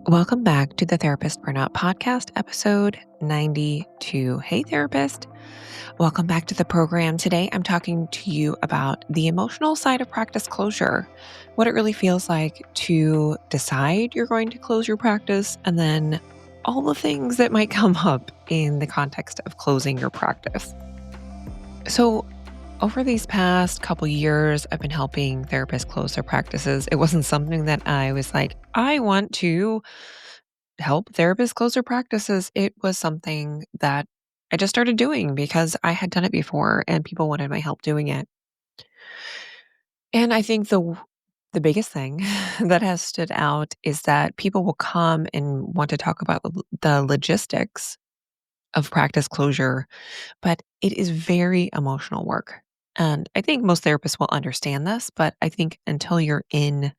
Welcome back to the Therapist Burnout Podcast, episode 92. Hey, therapist. Welcome back to the program. Today, I'm talking to you about the emotional side of practice closure, what it really feels like to decide you're going to close your practice, and then all the things that might come up in the context of closing your practice. So, over these past couple years, I've been helping therapists close their practices. It wasn't something that I was like, I want to help therapists close their practices. It was something that I just started doing because I had done it before and people wanted my help doing it. And I think the biggest thing that has stood out is that people will come and want to talk about the logistics of practice closure, but it is very emotional work. And I think most therapists will understand this, but I think until you're in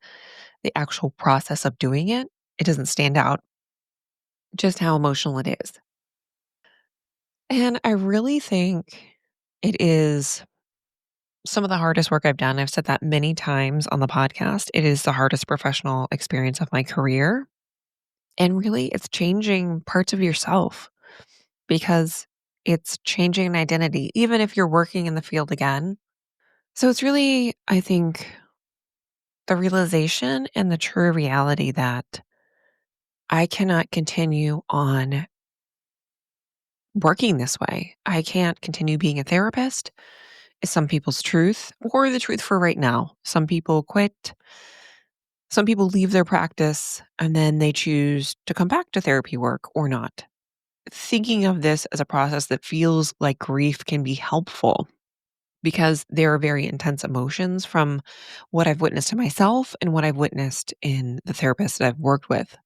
the actual process of doing it, it doesn't stand out just how emotional it is. And I really think it is some of the hardest work I've done. I've said that many times on the podcast. It is the hardest professional experience of my career. And really, it's changing parts of yourself because it's changing an identity, even if you're working in the field again. So it's really, I think, the realization and the true reality that I cannot continue on working this way. I can't continue being a therapist. Is some people's truth or the truth for right now. Some people quit. Some people leave their practice and then they choose to come back to therapy work or not. Thinking of this as a process that feels like grief can be helpful because there are very intense emotions from what I've witnessed in myself and what I've witnessed in the therapists that I've worked with.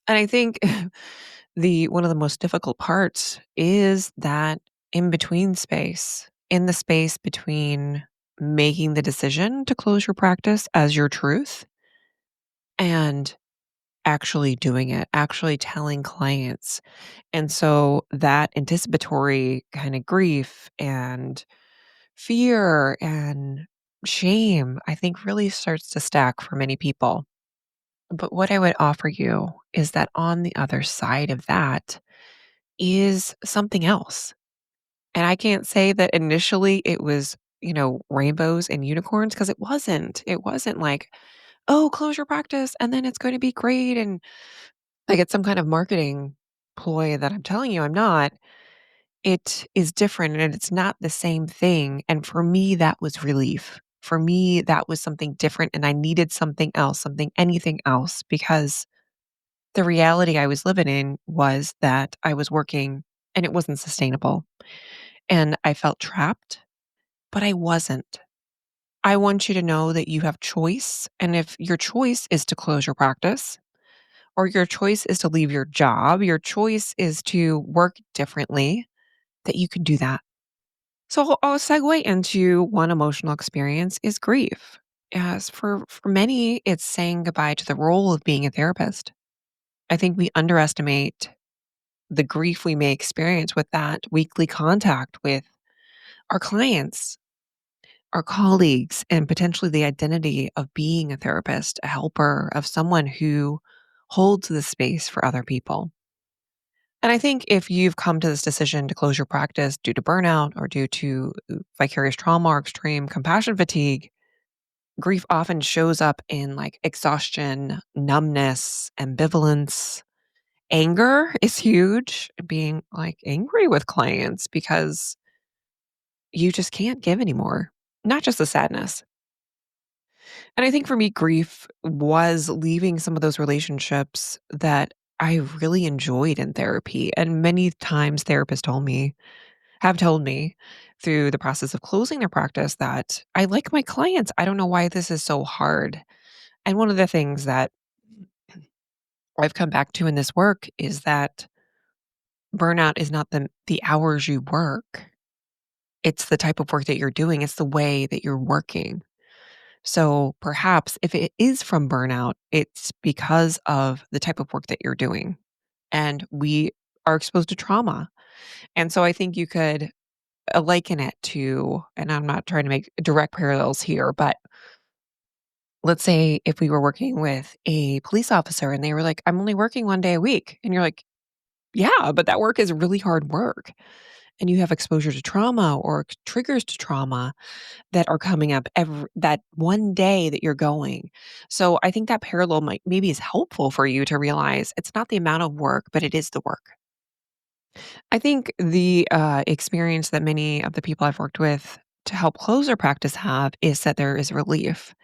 And I think the one of the most difficult parts is that in between space, in the space between making the decision to close your practice as your truth and actually doing it, actually telling clients. And so that anticipatory kind of grief and fear and shame, I think really starts to stack for many people. But what I would offer you is that on the other side of that is something else. And I can't say that initially it was, rainbows and unicorns because it wasn't. It wasn't like, oh, close your practice and then it's going to be great. And like it's some kind of marketing ploy that I'm telling you I'm not. It is different and it's not the same thing. And for me, that was relief. For me, that was something different. And I needed something else, anything else, because the reality I was living in was that I was working and it wasn't sustainable. And I felt trapped, but I wasn't. I want you to know that you have choice. And if your choice is to close your practice, or your choice is to leave your job, your choice is to work differently, that you can do that. So I'll segue into one emotional experience is grief. As for many, it's saying goodbye to the role of being a therapist. I think we underestimate the grief we may experience with that weekly contact with our clients, our colleagues, and potentially the identity of being a therapist, a helper, of someone who holds the space for other people. And I think if you've come to this decision to close your practice due to burnout or due to vicarious trauma or extreme compassion fatigue, grief often shows up in like exhaustion, numbness, ambivalence. Anger is huge, being like angry with clients because you just can't give anymore, not just the sadness. And I think for me, grief was leaving some of those relationships that I really enjoyed in therapy. And many times therapists have told me through the process of closing their practice that I like my clients. I don't know why this is so hard. And one of the things that I've come back to in this work is that burnout is not the hours you work. It's the type of work that you're doing. It's the way that you're working. So perhaps if it is from burnout, it's because of the type of work that you're doing. And we are exposed to trauma. And so I think you could liken it to, and I'm not trying to make direct parallels here, but let's say if we were working with a police officer and they were like, "I'm only working 1 day a week." And you're like, "Yeah, but that work is really hard work." And you have exposure to trauma or triggers to trauma that are coming up every that one day that you're going. So I think that parallel might maybe is helpful for you to realize it's not the amount of work, but it is the work. I think the experience that many of the people I've worked with to help close their practice have is that there is relief.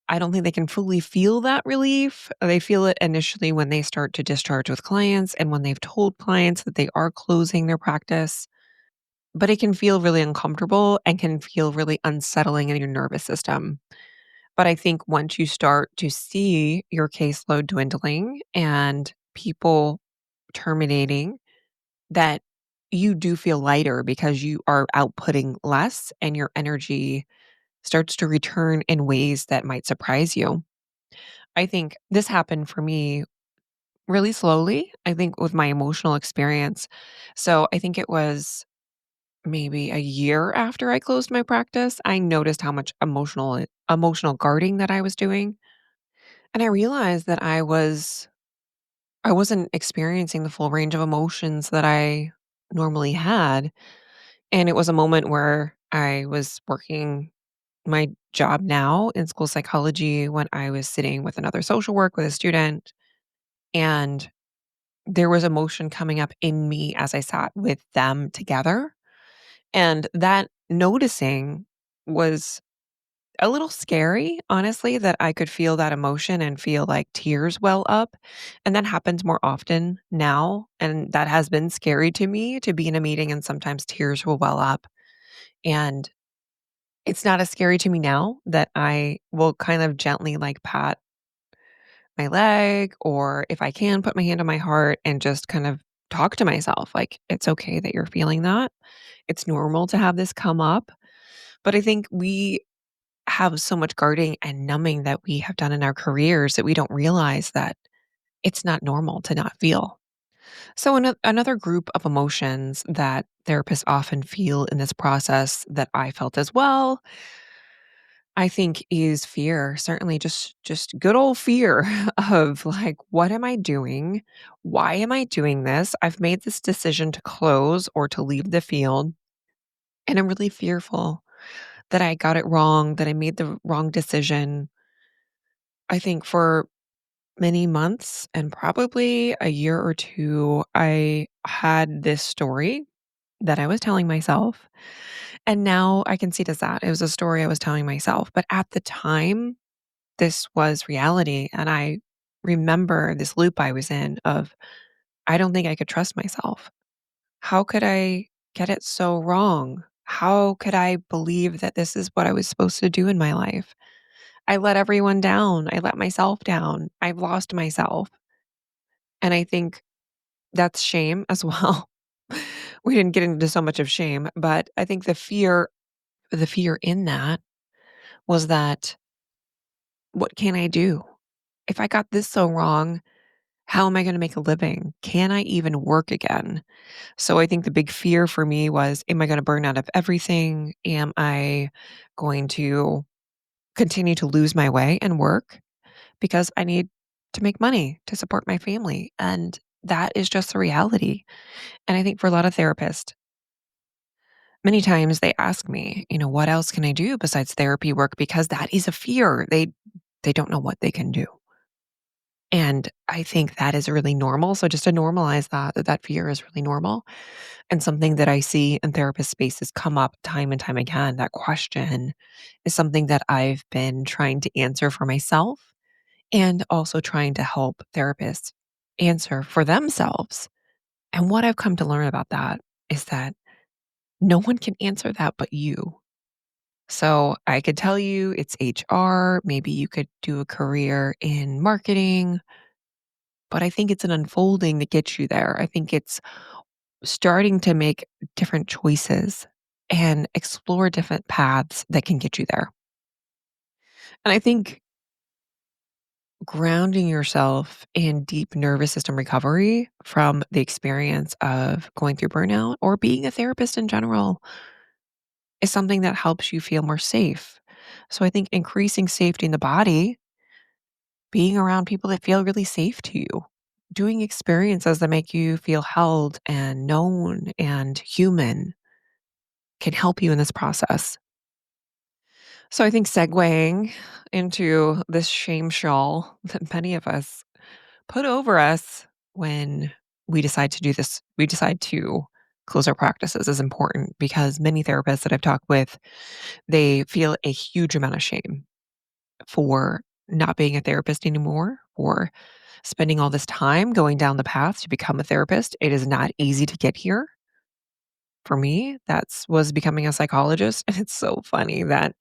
I don't think they can fully feel that relief. They feel it initially when they start to discharge with clients and when they've told clients that they are closing their practice. But it can feel really uncomfortable and can feel really unsettling in your nervous system. But I think once you start to see your caseload dwindling and people terminating, that you do feel lighter because you are outputting less and your energy starts to return in ways that might surprise you. I think this happened for me really slowly, I think with my emotional experience. So I think it was maybe a year after I closed my practice, I noticed how much emotional guarding that I was doing, and I realized that I wasn't experiencing the full range of emotions that I normally had, and it was a moment where I was working my job now in school psychology when I was sitting with another social work with a student, and there was emotion coming up in me as I sat with them together, and that noticing was a little scary, honestly, that I could feel that emotion and feel like tears well up, and that happens more often now, and that has been scary to me to be in a meeting and sometimes tears will well up, and it's not as scary to me now that I will kind of gently, like, pat my leg, or if I can, put my hand on my heart and just kind of talk to myself, like, "It's okay that you're feeling that. It's normal to have this come up." But I think we have so much guarding and numbing that we have done in our careers that we don't realize that it's not normal to not feel. So, another group of emotions that therapists often feel in this process that I felt as well, I think is fear. Certainly just good old fear of like, what am I doing? Why am I doing this? I've made this decision to close or to leave the field, and I'm really fearful that I got it wrong, that I made the wrong decision. I think for many months and probably a year or 2, I had this story that I was telling myself, and now I can see it as that. It was a story I was telling myself, but at the time, this was reality, and I remember this loop I was in of, I don't think I could trust myself. How could I get it so wrong? How could I believe that this is what I was supposed to do in my life? I let everyone down. I let myself down. I've lost myself. And I think that's shame as well. We didn't get into so much of shame, but I think the fear in that was that, what can I do? If I got this so wrong, how am I going to make a living? Can I even work again? So I think the big fear for me was, am I going to burn out of everything? Am I going to continue to lose my way and work? Because I need to make money to support my family. And that is just the reality. And I think for a lot of therapists, many times they ask me, what else can I do besides therapy work? Because that is a fear. They don't know what they can do. And I think that is really normal. So just to normalize that fear is really normal, and something that I see in therapist spaces come up time and time again. That question is something that I've been trying to answer for myself and also trying to help therapists answer for themselves. And what I've come to learn about that is that no one can answer that but you. So I could tell you it's HR, maybe you could do a career in marketing, but I think it's an unfolding that gets you there. I think it's starting to make different choices and explore different paths that can get you there. And I think grounding yourself in deep nervous system recovery from the experience of going through burnout or being a therapist in general is something that helps you feel more safe. So I think increasing safety in the body, being around people that feel really safe to you, doing experiences that make you feel held and known and human can help you in this process. So I think segueing into this shame shawl that many of us put over us when we decide to do this, we decide to close our practices is important because many therapists that I've talked with, they feel a huge amount of shame for not being a therapist anymore, or spending all this time going down the path to become a therapist. It is not easy to get here. For me, that's was becoming a psychologist, and it's so funny that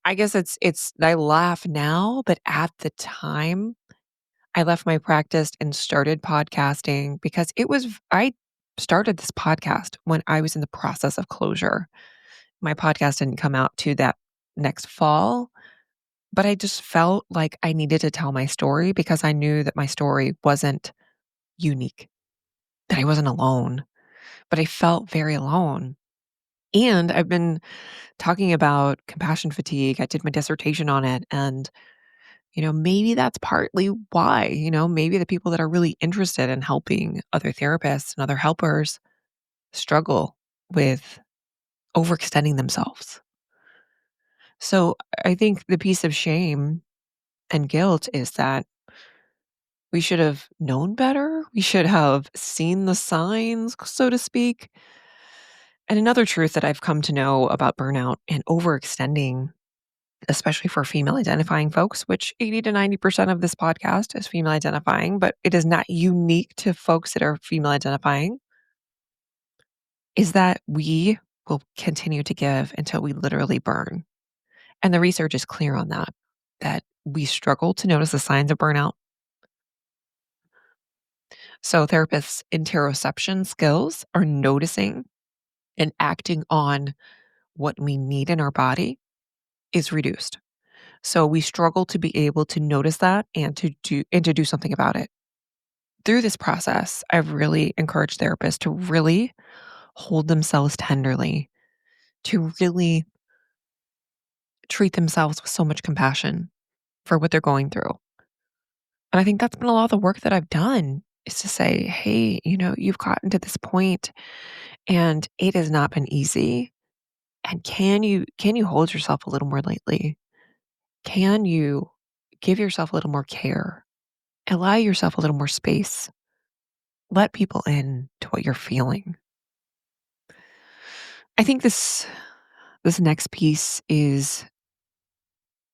I guess it's I laugh now, but at the time, I left my practice and started podcasting because I started this podcast when I was in the process of closure. My podcast didn't come out to that next fall, but I just felt like I needed to tell my story because I knew that my story wasn't unique, that I wasn't alone, but I felt very alone. And I've been talking about compassion fatigue. I did my dissertation on it. And, maybe that's partly why, maybe the people that are really interested in helping other therapists and other helpers struggle with overextending themselves. So I think the piece of shame and guilt is that we should have known better. We should have seen the signs, so to speak. And another truth that I've come to know about burnout and overextending, especially for female identifying folks, which 80 to 90% of this podcast is female identifying, but it is not unique to folks that are female identifying, is that we will continue to give until we literally burn. And the research is clear on that, that we struggle to notice the signs of burnout. So therapists' interoception skills are noticing and acting on what we need in our body is reduced. So we struggle to be able to notice that and to do something about it. Through this process, I've really encouraged therapists to really hold themselves tenderly, to really treat themselves with so much compassion for what they're going through. And I think that's been a lot of the work that I've done is to say, hey, you've gotten to this point and it has not been easy. And can you hold yourself a little more lightly? Can you give yourself a little more care? Allow yourself a little more space. Let people in to what you're feeling. I think this next piece is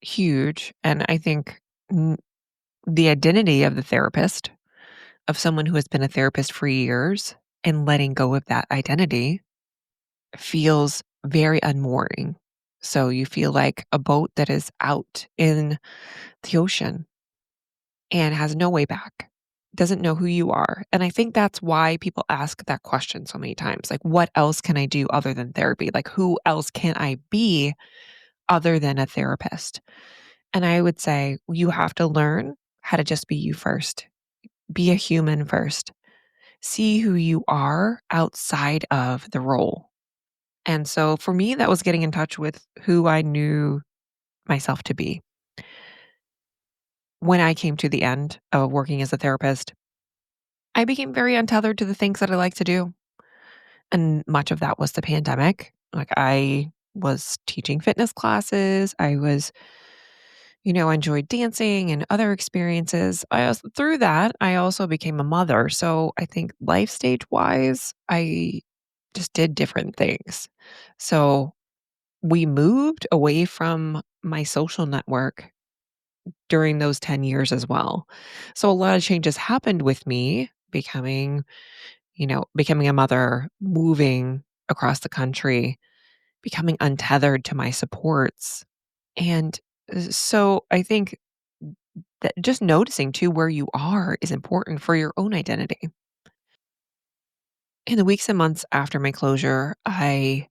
huge, and I think the identity of the therapist, of someone who has been a therapist for years and letting go of that identity feels very unmooring. So you feel like a boat that is out in the ocean and has no way back, doesn't know who you are. And I think that's why people ask that question so many times. Like, what else can I do other than therapy? Like, who else can I be other than a therapist? And I would say you have to learn how to just be you first, be a human first, see who you are outside of the role. And so for me, that was getting in touch with who I knew myself to be. When I came to the end of working as a therapist, I became very untethered to the things that I like to do. And much of that was the pandemic. Like I was teaching fitness classes. I enjoyed dancing and other experiences. Through that, I also became a mother. So I think life stage wise, I just did different things. So we moved away from my social network during those 10 years as well. So a lot of changes happened with me becoming a mother, moving across the country, becoming untethered to my supports. And so I think that just noticing too where you are is important for your own identity. In the weeks and months after my closure, I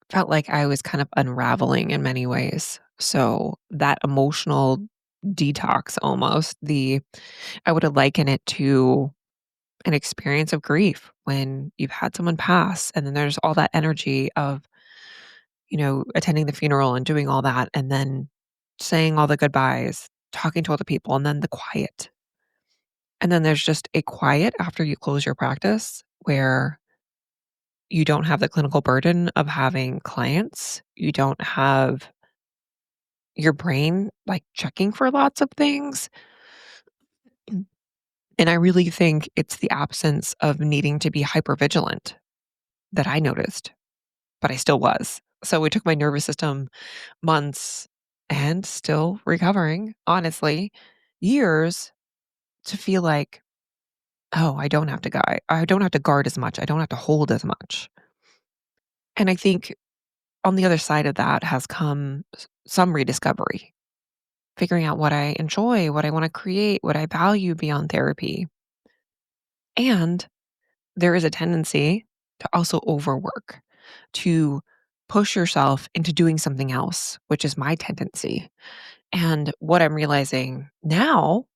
felt like I was kind of unraveling in many ways. So that emotional detox almost, I would liken it to an experience of grief when you've had someone pass and then there's all that energy of attending the funeral and doing all that, and then saying all the goodbyes, talking to all the people, and then the quiet. And then there's just a quiet after you close your practice where you don't have the clinical burden of having clients. You don't have your brain like checking for lots of things. And I really think it's the absence of needing to be hyper vigilant that I noticed, but I still was. So it took my nervous system months and still recovering, honestly, years to feel like, oh, I don't have to guard as much. I don't have to hold as much. And I think on the other side of that has come some rediscovery, figuring out what I enjoy, what I want to create, what I value beyond therapy. And there is a tendency to also overwork, to push yourself into doing something else, which is my tendency. And what I'm realizing now,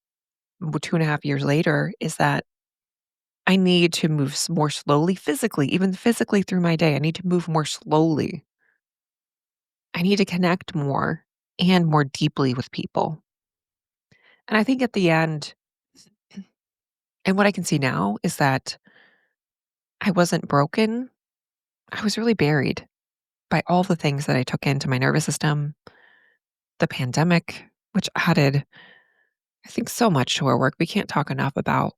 2.5 years later, is that I need to move more slowly physically, even physically through my day. I need to move more slowly. I need to connect more and more deeply with people. And I think at the end, and what I can see now is that I wasn't broken. I was really buried by all the things that I took into my nervous system, the pandemic, which added, I think, so much to our work. We can't talk enough about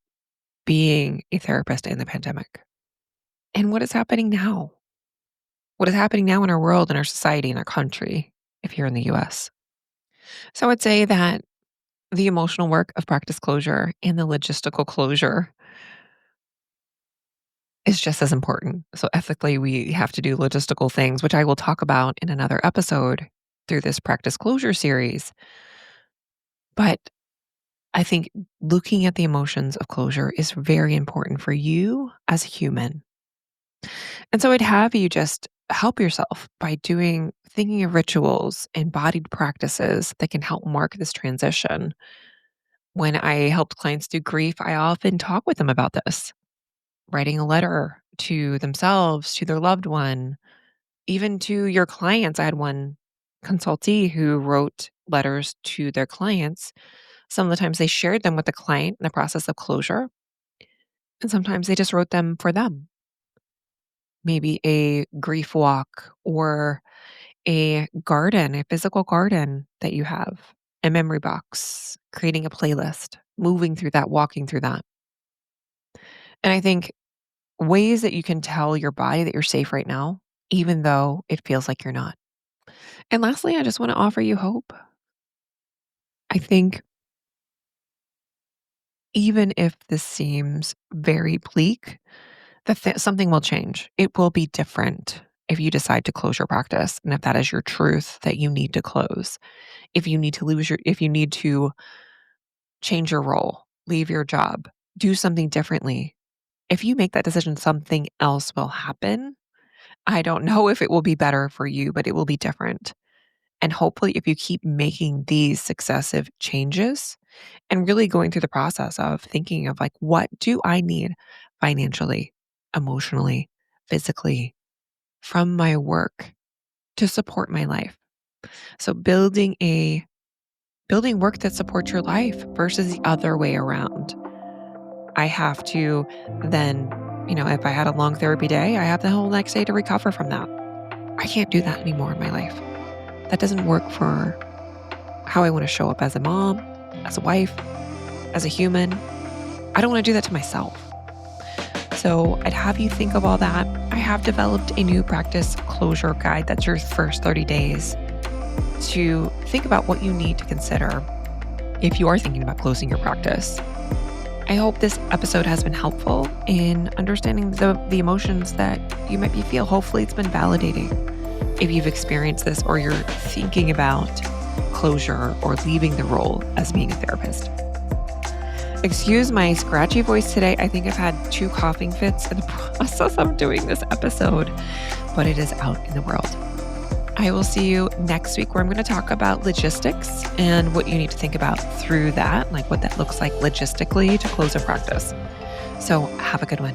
being a therapist in the pandemic. And what is happening now? What is happening now in our world, in our society, in our country, if you're in the US? So I would say that the emotional work of practice closure and the logistical closure is just as important. So ethically, we have to do logistical things, which I will talk about in another episode through this practice closure series. But I think looking at the emotions of closure is very important for you as a human. And so I'd have you just help yourself by thinking of rituals, embodied practices that can help mark this transition. When I helped clients do grief, I often talk with them about this, writing a letter to themselves, to their loved one, even to your clients. I had one consultee who wrote letters to their clients. Some of the times they shared them with the client in the process of closure, and sometimes they just wrote them for them. Maybe a grief walk or a garden, a physical garden that you have, a memory box, creating a playlist, moving through that, walking through that. And I think ways that you can tell your body that you're safe right now, even though it feels like you're not. And lastly, I just want to offer you hope. I think even if this seems very bleak, something will change. It will be different if you decide to close your practice. And if that is your truth that you need to close, if you need to if you need to change your role, leave your job, do something differently. If you make that decision, something else will happen. I don't know if it will be better for you, but it will be different. And hopefully, if you keep making these successive changes and really going through the process of thinking of like, what do I need financially, emotionally, physically from my work to support my life? So building work that supports your life versus the other way around. I have to then, if I had a long therapy day, I have the whole next day to recover from that. I can't do that anymore in my life. That doesn't work for how I want to show up as a mom, as a wife, as a human. I don't want to do that to myself. So I'd have you think of all that. I have developed a new practice closure guide that's your first 30 days to think about what you need to consider if you are thinking about closing your practice. I hope this episode has been helpful in understanding the emotions that you might feel. Hopefully it's been validating if you've experienced this or you're thinking about closure or leaving the role as being a therapist. Excuse my scratchy voice today. I think I've had 2 coughing fits in the process of doing this episode, but it is out in the world. I will see you next week where I'm going to talk about logistics and what you need to think about through that, like what that looks like logistically to close a practice. So have a good one.